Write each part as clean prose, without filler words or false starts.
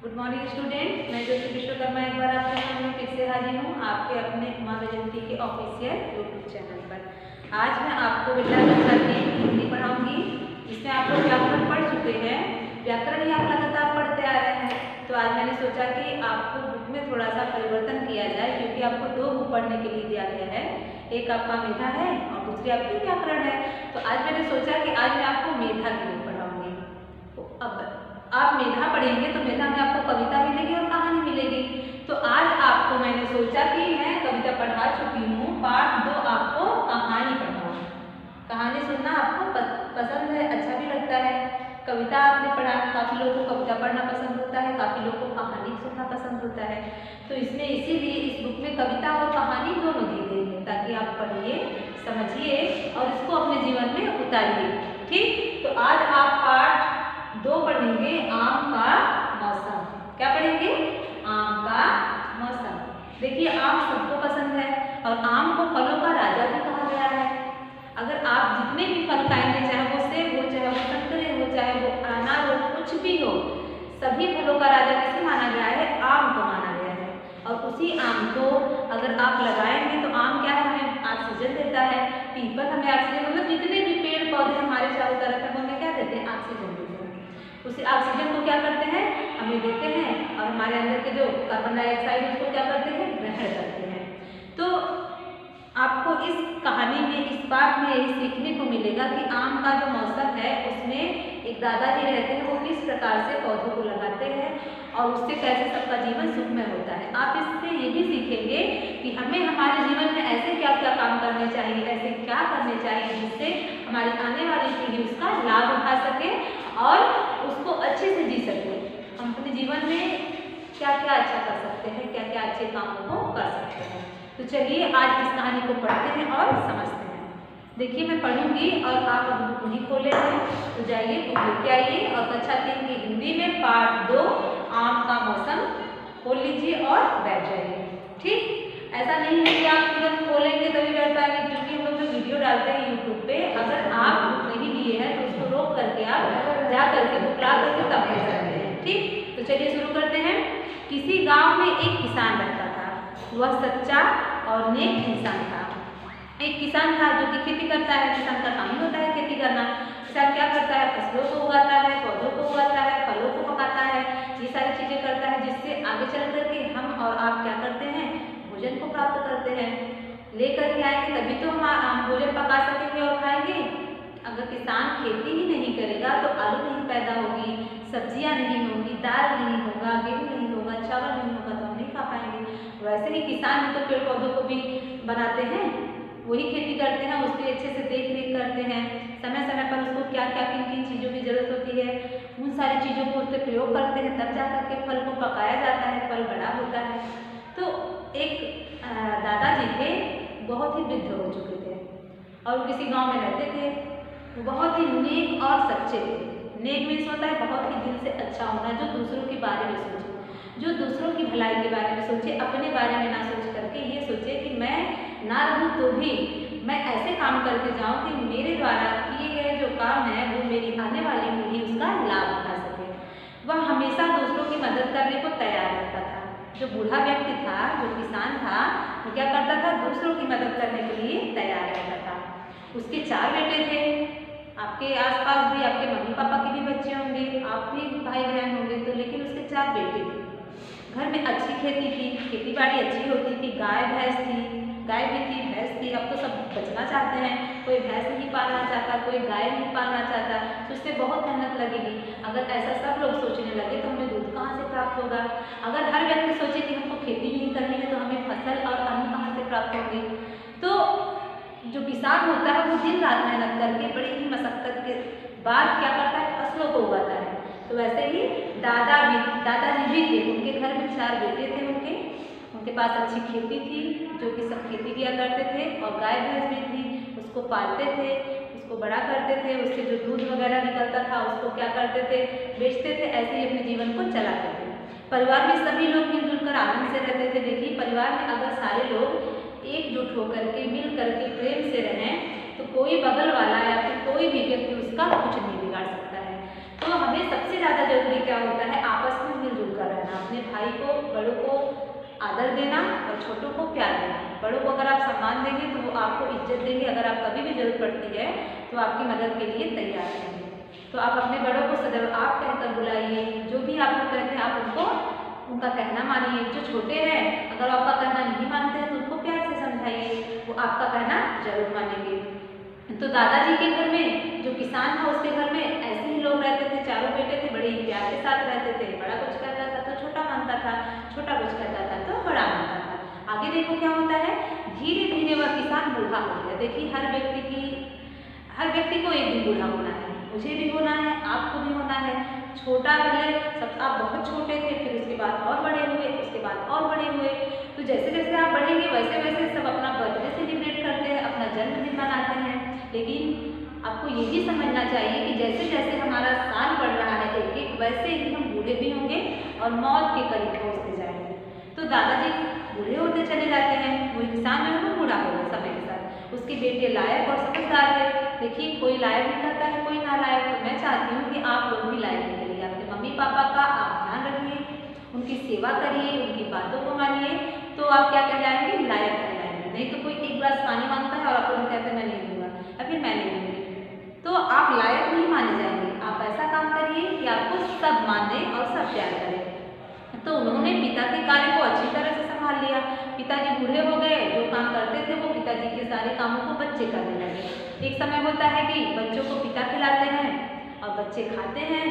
Good morning student, मैं ज्योति विश्वकर्मा एक बार आपके सामने फिर से हाजिर हूँ आपके अपने उमा जयंती के ऑफिशियल यूट्यूब चैनल पर। आज मैं आपको कक्षा 3 हिंदी पढ़ाऊंगी। इसमें आप लोग व्याकरण पढ़ चुके हैं, व्याकरण ही आप लगातार पढ़ते आ रहे हैं। तो आज मैंने सोचा कि आपको बुक में थोड़ा सा परिवर्तन किया जाए, क्योंकि आपको 2 बुक पढ़ने के लिए दिया गया है, एक आपका मेधा है और दूसरी आपकी व्याकरण है। तो आज मैंने सोचा कि आज मैं आपको मेधा की बुक पढ़ाऊंगी। तो अब आप मेधा पढ़ेंगे तो मेधा में आपको कविता मिलेगी और कहानी मिलेगी। तो आज आपको मैंने सोचा कि मैं कविता पढ़ा चुकी हूँ, पार्ट 2 आपको कहानी पढ़ाऊँ। कहानी सुनना आपको पसंद है, अच्छा भी लगता है। कविता आपने पढ़ा, काफ़ी लोगों को कविता पढ़ना पसंद होता है, काफ़ी लोगों को कहानी सुनना पसंद होता है। तो इसमें इसीलिए इस बुक में कविता और कहानी दोनों दी गई है, ताकि आप पढ़िए, समझिए और इसको अपने जीवन में उतारिए। ठीक, तो आज आप पार्ट 2 पढ़ेंगे, आम का मौसम। क्या पढ़ेंगे? आम का मौसम। देखिए, आम सबको पसंद है और आम को फलों का राजा भी कहा गया है। अगर आप जितने भी फल खाएंगे, चाहे वो सेब हो, चाहे वो संतरे हो, चाहे वो अनार हो, कुछ भी हो, सभी फलों का राजा किसे माना गया है? आम को माना गया है। और उसी आम को अगर आप लगाएंगे तो आम क्या है? हमें ऑक्सीजन देता है। पीपल हमें ऑक्सीजन, मतलब जितने भी पेड़ पौधे हमारे चारों तरफ है, हमें क्या देते हैं? ऑक्सीजन देते हैं। उसी ऑक्सीजन को क्या करते हैं? हमें देते हैं और हमारे अंदर के जो कार्बन डाइऑक्साइड उसको क्या करते हैं? ग्रहण करते हैं। तो आपको इस कहानी में, इस पाठ में यही सीखने को मिलेगा कि आम का जो मौसम है उसमें एक दादाजी रहते हैं, वो किस प्रकार से पौधों को लगाते हैं और उससे कैसे सबका जीवन सुखमय होता है। आप इससे ये भी सीखेंगे कि हमें हमारे जीवन में ऐसे क्या क्या काम करने चाहिए, ऐसे क्या करने चाहिए जिससे हमारी आने वाली पीढ़ी उसका लाभ उठा सके और उसको अच्छे से जी सके। हम अपने जीवन में क्या क्या अच्छा कर सकते हैं, क्या क्या अच्छे कामों को कर सकते हैं। तो चलिए आज इस कहानी को पढ़ते हैं और समझते हैं। देखिए, मैं पढ़ूंगी और आप अब बुक नहीं खोले हैं तो जाइए बुक लेके आइए और कक्षा 3 की हिंदी में पार्ट 2 आम का मौसम खोल लीजिए और बैठ जाइए। ठीक, ऐसा नहीं है कि आप तुरंत खोलेंगे तभी बैठ पाएंगे, क्योंकि हम लोग जो वीडियो डालते हैं यूट्यूब पे, अगर आप बुक नहीं लिए हैं तो उसको रोक करके आप जा करके बुक ला करके तब ले सकते हैं। ठीक, तो चलिए शुरू करते हैं। किसी गाँव में एक किसान रहता था। वह सच्चा और नेक इंसान था। एक किसान था जो कि खेती करता है। किसान का काम होता है खेती करना। किसान क्या करता है? फसलों को उगाता है, पौधों को उगाता है, फलों को पकाता है, ये सारी चीजें करता है जिससे आगे चल करके हम और आप क्या करते हैं? भोजन को प्राप्त करते हैं। लेकर के आएंगे तभी तो हम भोजन पका सकेंगे और खाएंगे। अगर किसान खेती ही नहीं करेगा तो आलू नहीं पैदा होगी, सब्जियां नहीं होगी, दाल नहीं होगा, गेहूँ नहीं होगा, चावल नहीं होगा, तो हम नहीं खा पाएंगे। वैसे ही किसान तो पेड़ पौधों को भी बनाते हैं, वही खेती करते हैं, उसकी अच्छे से देख रेख करते हैं, समय समय पर उसको क्या क्या किन किन चीज़ों की जरूरत होती है, उन सारी चीज़ों को उस पर प्रयोग करते हैं, तब जा करके फल को पकाया जाता है, फल बड़ा होता है। तो एक दादाजी थे, बहुत ही वृद्ध हो चुके थे और किसी गाँव में रहते थे। वो बहुत ही नेक और सच्चे थे। नेक मीन्स होता है बहुत ही दिल से अच्छा होना, जो दूसरों के बारे में सोचे, जो दूसरों की भलाई के बारे में सोचे, अपने बारे में ना सोच करके ये सोचे कि मैं ना रहूं तो भी मैं ऐसे काम करके जाऊं कि मेरे द्वारा किए गए जो काम है वो मेरी आने वाली पीढ़ी उसका लाभ उठा सके। वह हमेशा दूसरों की मदद करने को तैयार रहता था। जो बूढ़ा व्यक्ति था, जो किसान था, वो क्या करता था? दूसरों की मदद करने के लिए तैयार रहता था। उसके 4 बेटे थे। आपके आसपास भी आपके मम्मी पापा के भी बच्चे होंगे, आप भी भाई बहन होंगे, तो लेकिन उसके 4 बेटे थे। घर में अच्छी खेती थी, खेती बाड़ी अच्छी होती थी, गाय भैंस थी, गाय भी थी, भैंस थी। अब तो सब बचना चाहते हैं, कोई भैंस नहीं पालना चाहता, कोई गाय नहीं पालना चाहता, तो उससे बहुत मेहनत लगेगी। अगर ऐसा सब लोग सोचने लगे तो हमें दूध कहाँ से प्राप्त होगा? अगर हर व्यक्ति सोचे कि हमको खेती नहीं करनी है तो हमें फसल और अन्न कहाँ से प्राप्त होंगे? तो जो किसान होता है वो दिन रात मेहनत करके बड़ी ही मशक्कत के बाद क्या करता है? फसलों को उगाता है। तो वैसे ही दादाजी भी थे। उनके घर में 4 बेटे थे। उनके पास अच्छी खेती थी, जो कि सब खेती किया करते थे, और गाय भैंस भी थी, उसको पालते थे, उसको बड़ा करते थे, उससे जो दूध वगैरह निकलता था उसको क्या करते थे? बेचते थे। ऐसे ही अपने जीवन को चलाते थे। परिवार में सभी लोग मिलजुल कर आनंद से रहते थे। देखिए, परिवार में अगर सारे लोग एकजुट होकर के, मिल करके प्रेम से रहें तो कोई बगल वाला या फिर कोई भी व्यक्ति उसका कुछ नहीं बिगाड़ सकता है। तो हमें सबसे ज़्यादा जरूरी क्या होता है? आपस में मिलजुल कर रहना। आदर देना और छोटों को प्यार देना। बड़ों को अगर आप सम्मान देंगे तो वो आपको इज्जत देंगे, अगर आप कभी भी जरूरत पड़ती है तो आपकी मदद के लिए तैयार रहेंगे। तो आप अपने बड़ों को सदैव आप कहकर बुलाइए, जो भी आपको कहते हैं आप उनको उनका कहना मानिए। जो छोटे हैं अगर आपका कहना नहीं मानते हैं तो उनको प्यार से समझाइए, वो आपका कहना जरूर मानेंगे। तो दादाजी के घर में जो किसान था उसके घर में ऐसे ही लोग रहते थे, चारों बेटे थे, बड़े ही प्यार के साथ रहते थे। बड़ा कुछ कहता था तो छोटा मानता था, छोटा कुछ कहता था तो बड़ा मानता था। आगे देखो क्या होता है, धीरे धीरे वह किसान बूढ़ा हो गया। देखिए हर व्यक्ति को एक दिन बूढ़ा होना है, मुझे भी होना है, आपको भी होना है। छोटा पहले सब आप बहुत छोटे थे, फिर उसके बाद और बड़े हुए, उसके बाद और बड़े हुए। तो जैसे जैसे आप बढ़ेंगे वैसे वैसे सब अपना बर्थडे सेलिब्रेट करते हैं, अपना जन्मदिन मनाते हैं। लेकिन आपको ये भी समझना चाहिए कि जैसे जैसे हमारा साल बढ़ रहा है एक एक, वैसे ही हम बूढ़े भी होंगे और मौत के करीब पहुँचते जाएंगे। तो दादाजी बूढ़े होते चले जाते हैं, वो किसान जो है वो बूढ़ा हो गया समय के साथ। उसके बेटे लायक और समझदार थे। देखिए कोई लायक नहीं करता है, कोई नालायक। तो मैं चाहती हूँ कि आप लोग भी लायक निकलिए, अपने मम्मी पापा का आप ध्यान रखिए, उनकी सेवा करिए, उनकी बातों को मानिए, तो आप क्या कहलाएंगे, लायक कहलाएंगे। नहीं तो कोई एक गिलास पानी मांगता है और आप लोग कहते हैं मैं नहीं दूंगा या फिर मैं नहीं दूंगी, तो आप लायक नहीं माने जाएंगे। आप ऐसा काम करिए कि आपको सब माने और सब प्यार करें। तो उन्होंने पिता के कार्य को अच्छी तरह से संभाल लिया। पिताजी बूढ़े हो गए, जो काम करते थे वो पिताजी के सारे कामों को बच्चे करने लगे। एक समय होता है कि बच्चों को पिता खिलाते हैं और बच्चे खाते हैं,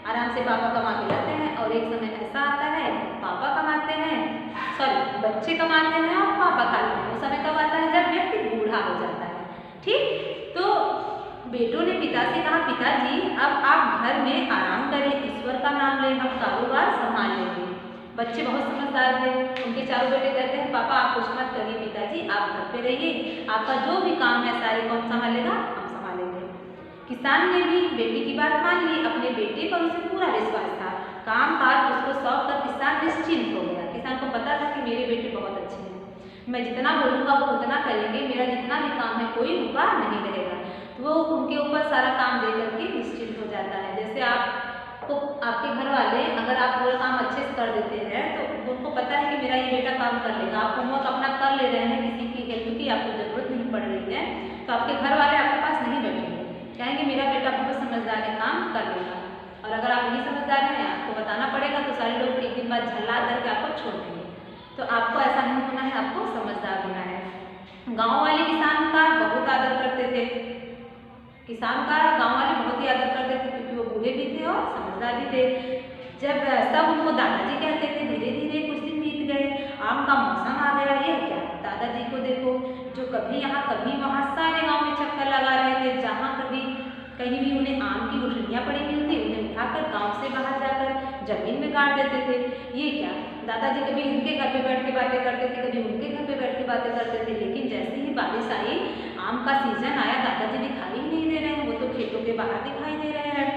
आराम से पापा कमा के लाते हैं। और एक समय ऐसा आता है पापा कमाते हैं, बच्चे कमाते हैं और पापा खाते हैं। उस समय कब आता है, जब व्यक्ति बूढ़ा हो जाता है। ठीक, तो बेटों ने पिता से कहा, पिताजी अब आप घर में आराम करें, ईश्वर का नाम लें, हम कारोबार संभाल लेंगे। बच्चे बहुत समझदार थे, उनके चारों बेटे कहते हैं पापा आप कुछ मत करिए, पिताजी आप घर पे रहिए, आपका जो भी काम है सारे कौन संभालेगा, हम संभालेंगे। किसान ने भी बेटी की बात मान ली, अपने बेटे पर उसे पूरा विश्वास था। काम काज उसको सौंप कर किसान निश्चिंत हो गया। किसान को पता था कि मेरे बेटे बहुत अच्छे हैं, मैं जितना बोलूँगा वो उतना करेंगे, मेरा जितना भी काम है कोई रुका नहीं रहेगा। तो वो उनके ऊपर सारा काम दे करके निश्चिंत हो जाता है। जैसे आपको आपके घर वाले अगर आप पूरा काम अच्छे से कर देते हैं तो उनको पता है कि मेरा ये बेटा काम कर लेगा, आप होमवर्क अपना कर ले रहे हैं, किसी की हेल्प की आपको जरूरत नहीं पड़ रही है, तो आपके घर वाले आपके पास नहीं बैठेंगे, कहेंगे मेरा बेटा बहुत समझदार है, काम कर लेगा। और अगर आप नहीं समझदार हैं, आपको बताना पड़ेगा, तो सारे लोग एक दिन बाद झल्ला करके आपको छोड़ देंगे। तो आपको ऐसा नहीं होना है, आपको समझदार होना है। गाँव वाले किसान का बहुत आदर करते थे, किसान का गाँव वाले बहुत ही आदर करते थे, क्योंकि वो बूढ़े भी थे और समझदार भी थे। जब सब उनको दादाजी कहते थे, धीरे धीरे कुछ दिन बीत गए, आम का मौसम आ गया। ये क्या, दादाजी को देखो जो कभी यहाँ कभी वहाँ सारे गाँव में चक्कर लगा रहे थे, जहाँ कभी कहीं भी उन्हें आम की गुठलियाँ पड़ी मिलती, उन्हें उठाकर गाँव से बाहर जाकर जमीन में गाड़ देते थे। ये क्या, दादाजी कभी इनके घर पे बैठ के बातें करते थे, कभी उनके घर पे बैठ के बातें करते थे। लेकिन जैसे ही बारिश आई, आम का सीजन आया, दादाजी दिखाई ही नहीं दे रहे हैं, वो तो खेतों के बाहर दिखाई दे रहे हैं।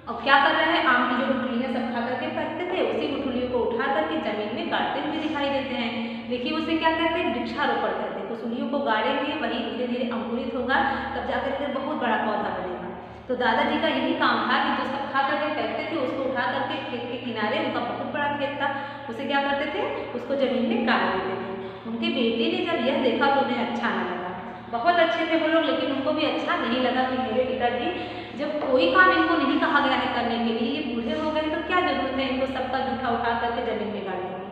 और क्या कर रहे हैं, आम की जो गुठलियाँ सब खा करके फेंकते थे, उसी गुठलियों को उठा करके जमीन में गाड़ते हुए दिखाई देते हैं। देखिए उसे क्या कहते हैं, वृक्षारोपण कहते हैं। कुसुलियों को गाड़ेंगे, वही धीरे धीरे अंकुरित होगा, तब जाकर के बहुत बड़ा पौधा बनेगा। तो दादाजी का यही काम था कि जो सब खा करके फेंकते थे उसको उठा करके खेत के किनारे, उनका बहुत बड़ा खेत था, उसे क्या करते थे, उसको जमीन में गाड़ देते थे। उनके बेटे ने जब यह देखा तो उन्हें अच्छा नहीं लगा। बहुत अच्छे थे वो लोग, लेकिन उनको भी अच्छा नहीं लगा कि मेरे पिताजी जब कोई काम इनको नहीं कहा गया है करने के लिए, ये बूढ़े हो गए, तो क्या जरूरत है इनको सबका जूठा उठा करके जमीन में गाड़ने की।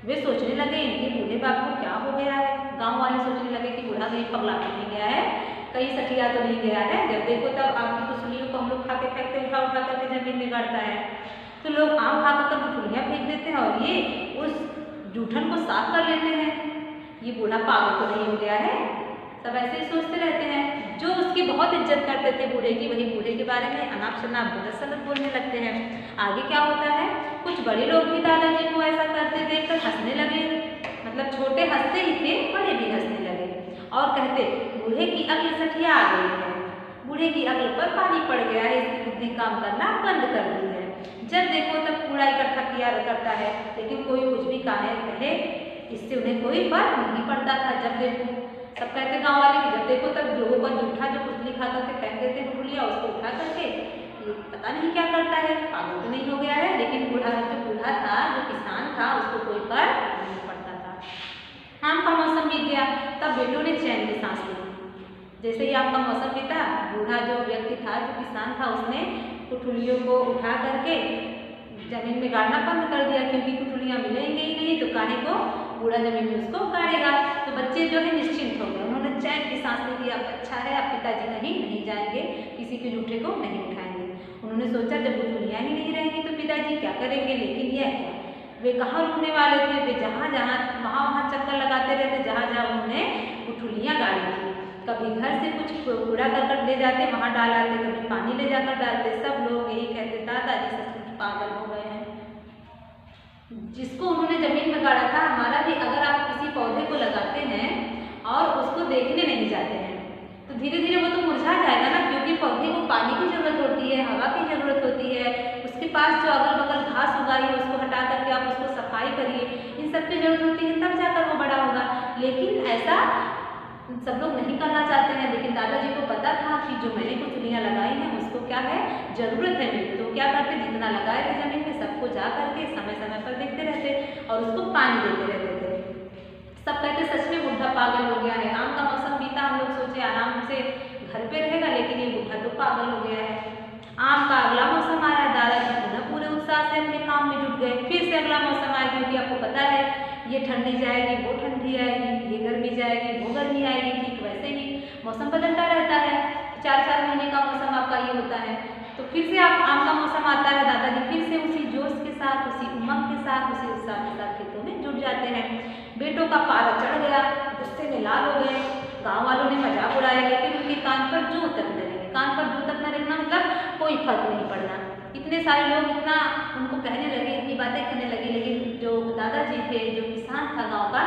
वे सोचने लगे इनके बूढ़े बाप को क्या हो गया है। गांव वाले सोचने लगे कि बूढ़ा कहीं पगला तो नहीं गया है, कहीं सठिया तो नहीं गया है। जब देखो तब आम की कुसुलियों को हम लोग खा के फेंकते, उठा उठा करके जमीन में गाड़ता है। तो लोग आम खा कर गुठलियाँ फेंक देते हैं और ये उस जूठन को साफ कर लेते हैं। ये बूढ़ा पागल तो नहीं हो गया है, सब ऐसे ही सोचते रहते हैं। जो उसकी बहुत इज्जत करते थे बूढ़े की, वही बूढ़े के बारे में अनाप शनाप गलत बोलने लगते हैं। आगे क्या होता है, कुछ बड़े लोग भी दादाजी को ऐसा करते देखकर हंसने लगे। मतलब छोटे हंसते ही थे, बड़े भी हंसने लगे और कहते बूढ़े की अक्ल सठिया आ गई है, बूढ़े की अक्ल पर पानी पड़ गया है, इसकी बुद्धि काम करना बंद कर दी है। जब देखो तब कूड़ा इकट्ठा किया करता है, लेकिन कोई कुछ भी कहे, इससे उन्हें कोई फर्क नहीं पड़ता था। जब देखो सब कहते गाँव वाले कि जब देखो तब लोगों का जूठा जो कुचली खा करके फेंक देते गुठलियाँ, उसको उठा करके ये पता नहीं क्या करता है, पागल तो नहीं हो गया है। लेकिन बूढ़ा जो बूढ़ा था, जो किसान था, आम का मौसम बीत गया, तब बेटों ने चैन की सांस ली। जैसे ही आम का मौसम बीता, बूढ़ा जो व्यक्ति था, जो किसान था, उसने कुठुलियों को उठा करके जमीन में गाड़ना बंद कर दिया, क्योंकि कुठुलियाँ मिलेंगे ही नहीं तो काहे को बूढ़ा जमीन में उसको गाड़ेगा। तो बच्चे जो है निश्चिंत हो गए, उन्होंने चैन की सांस ली कि अब अच्छा है, अब पिताजी कहीं नहीं जाएंगे, किसी के जूठे को नहीं उठाएंगे। उन्होंने सोचा जब कुठुलियाँ ही नहीं रहेंगी तो पिताजी क्या करेंगे, लेकिन यह क्या, वे कहाँ रुकने वाले थे, वे जहाँ जहाँ वहाँ चक्कर लगाते रहते, जहाँ जहाँ उन्होंने कुठुलियाँ गाड़ी थी। कभी घर से कुछ कूड़ा करकट ले जाते वहाँ डाल आते, कभी पानी ले जाकर डालते। सब लोग यही कहते दादाजी सचमुच पागल हो गए हैं। जिसको उन्होंने जमीन में गाड़ा था, हमारा भी अगर आप किसी पौधे को लगाते हैं और उसको देखने नहीं जाते हैं तो धीरे धीरे वो तो मुरझा जाएगा ना, क्योंकि पौधे को पानी की जरूरत होती है, हवा की जरूरत होती है, उसके पास जो अगल बगल घास उगाई है उसको हटा करके आप उसको सफाई करिए, इन सब की जरूरत होती है, तब जाकर वो बड़ा होगा। लेकिन ऐसा सब लोग नहीं करना चाहते हैं। लेकिन दादाजी को पता था कि जो मैंने कुठुलियाँ लगाई हैं उसको क्या है, जरूरत है मेरी। तो क्या करते, जितना लगाए थे जमीन में सबको जा करके समय समय पर देखते रहते और उसको पानी देते रहते थे। सब कहते सच में बूढ़ा पागल हो गया है। आम का मौसम बीता, हम लोग सोचे आराम से घर पे रहेगा, लेकिन ये बूढ़ा तो पागल हो गया है। आम का अगला मौसम आया, दादाजी पुनः पूरे उत्साह से अपने काम में जुट गए। फिर से अगला मौसम आया, क्योंकि आपको पता है ये ठंडी जाएगी, वो ठंडी आएगी, ये गर्मी जाएगी, वो गर्मी आएगी। ठीक वैसे ही मौसम बदलता रहता है, 4-4 महीने का मौसम आपका ये होता है। तो फिर से आप आम का मौसम आता है, दादाजी फिर से उसी जोश के साथ, उसी उमंग के साथ, उसी उत्साह के साथ खेतों में जुट जाते हैं। बेटों का पारा चढ़ गया, गुस्से में लाल हो गए। गाँव वालों ने मजाक उड़ाया, लेकिन उनके कान पर जूं तक न लगे। कान पर जूं तक न लगना मतलब कोई फर्क नहीं पड़ना। इतने सारे लोग इतना उनको कहने लगे, इतनी बातें करने लगे, लेकिन जो दादाजी थे, जो किसान था गांव का,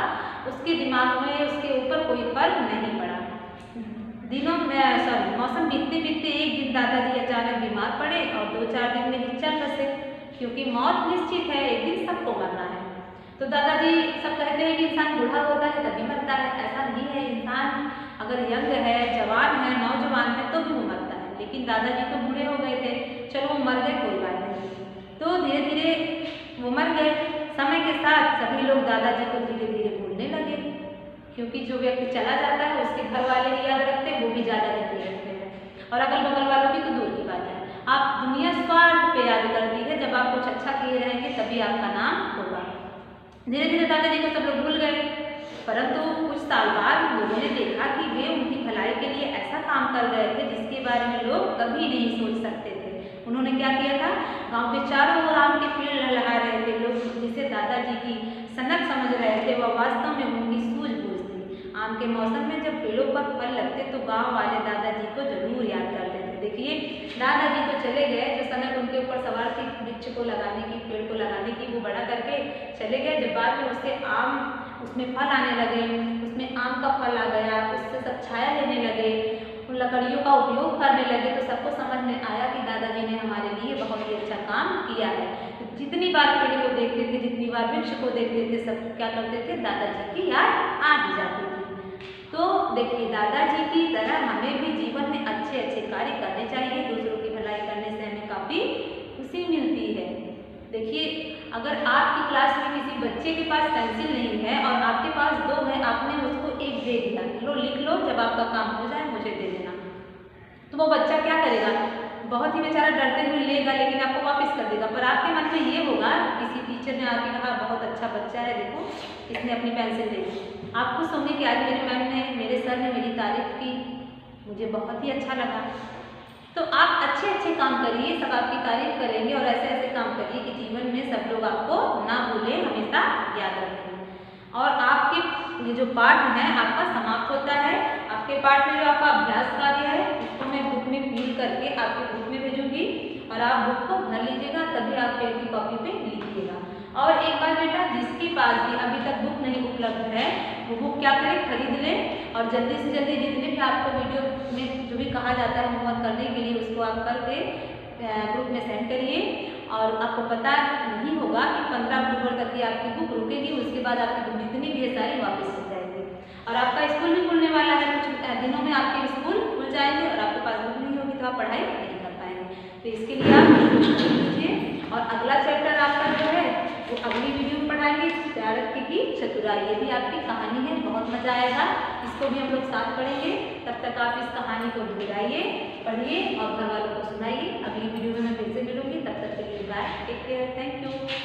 उसके दिमाग में उसके ऊपर कोई फर्क नहीं पड़ा। दिनों में मौसम बीतते बीतते एक दिन दादाजी अचानक बीमार पड़े और 2-4 दिन में ही चल बसे, क्योंकि मौत निश्चित है, एक दिन सबको मरना है। तो दादाजी सब कहते हैं कि इंसान बूढ़ा होता है तभी मरता है, ऐसा नहीं है। इंसान अगर यंग है, जवान है, नौजवान है तो भी वो मरता है। लेकिन दादाजी तो बूढ़े हो गए थे, चलो वो मर गए, कोई बात नहीं। तो धीरे धीरे वो मर गए। समय के साथ सभी लोग दादाजी को धीरे धीरे भूलने लगे, क्योंकि जो व्यक्ति चला जाता है उसके घर वाले ही याद रखते हैं, वो भी ज़्यादा दिन रखते हैं, और अगल बगल वालों की तो दूर की बात है। आप दुनिया स्वार्थ पे याद करती है, जब आप कुछ अच्छा किए रहेंगे तभी आपका नाम होगा। धीरे धीरे दादाजी को सब लोग भूल गए, परंतु कुछ साल बाद लोगों ने देखा कि वे उनकी भलाई के लिए ऐसा काम कर रहे थे जिसके बारे में लोग कभी नहीं सोच सकते थे। उन्होंने क्या किया था, गांव के चारों ओर आम के पेड़ लगा रहे थे। लोग जिसे दादाजी की सनक समझ रहे थे, वह वास्तव में उनकी सूझबूझ थी। आम के मौसम में जब पेड़ों पर फल लगते तो गाँव वाले दादाजी को जरूर याद करते थे। देखिए, दादाजी तो चले गए, जो सनक उनके ऊपर सवार थी वृक्ष को लगाने की, पेड़ को लगाने की, वो बड़ा करके चले गए। जब बाद में उससे आम, उसमें फल आने लगे, उसमें आम का फल आ गया, उससे सब छाया लेने लगे, उन लकड़ियों का उपयोग करने लगे, तो सबको समझ में आया कि दादाजी ने हमारे लिए बहुत ही अच्छा काम किया है। तो जितनी बार पेड़ को देखते थे, जितनी बार वृक्ष को देखते थे, सब क्या करते थे, दादाजी की याद आ ही जाती थी। तो देखिए, दादाजी की तरह हमें भी जीवन में अच्छे अच्छे कार्य करने चाहिए। दूसरों की भलाई करने से हमें काफ़ी खुशी मिलती है। देखिए, अगर आपकी क्लास में किसी बच्चे के पास पेंसिल नहीं है और आपके पास 2 है, आपने उसको 1 दे दिया, लो लिख लो, जब आपका काम हो जाए मुझे दे देना, तो वो बच्चा क्या करेगा, बहुत ही बेचारा डरते हुए लेगा, लेकिन आपको वापस कर देगा। पर आपके मन में ये होगा, किसी टीचर ने आके कहा बहुत अच्छा बच्चा है, देखो इसने अपनी पेंसिल दे दी, आप खुश होंगे कि आज मेरी मैम ने, मेरे सर ने मेरी तारीफ की, मुझे बहुत ही अच्छा लगा। तो आप अच्छे अच्छे काम करिए, सब आपकी तारीफ करेंगे, और ऐसे ऐसे काम करिए कि जीवन में सब लोग आपको ना भूलें, हमेशा याद रखें। और आपके ये जो पाठ है आपका समाप्त होता है। आपके पाठ में जो आपका अभ्यास कार्य है उसको मैं बुक में फिल करके आपके बुक में भेजूंगी, और आप बुक को भर लीजिएगा, तभी आप पेन की कॉपी पे लिखिएगा। और एक बार बेटा, जिसके पास भी अभी तक बुक नहीं उपलब्ध है, वो बुक क्या करें, खरीद लें, और जल्दी से जल्दी जितने भी आपको वीडियो में जो भी कहा जाता है होमवर्क करने के लिए, उसको आप करके ग्रुप में सेंड करिए। और आपको पता नहीं होगा कि 15 अक्टूबर तक ही आपकी बुक रुकेगी, उसके बाद आपकी बुक जितनी भी है सारी वापस हो जाएगी। और आपका स्कूल भी खुलने वाला है, कुछ दिनों में आपके स्कूल खुल जाएंगे, और आपके पास बुक नहीं होगी तो आप पढ़ाई नहीं कर पाएंगे। तो इसके लिए आप कीजिए, और अगला चैप्टर आपका जो है वो अगली वीडियो में पढ़ा पढ़ाएंगे चाणक्य की चतुराई। ये भी आपकी कहानी है, बहुत मजा आएगा। इसको भी हम लोग साथ पढ़ेंगे। तब तक आप इस कहानी को दोहराइए, पढ़िए और घर वालों को सुनाइए। अगली वीडियो में मैं फिर से मिलूंगी, तब तक के लिए bye, take care, thank you.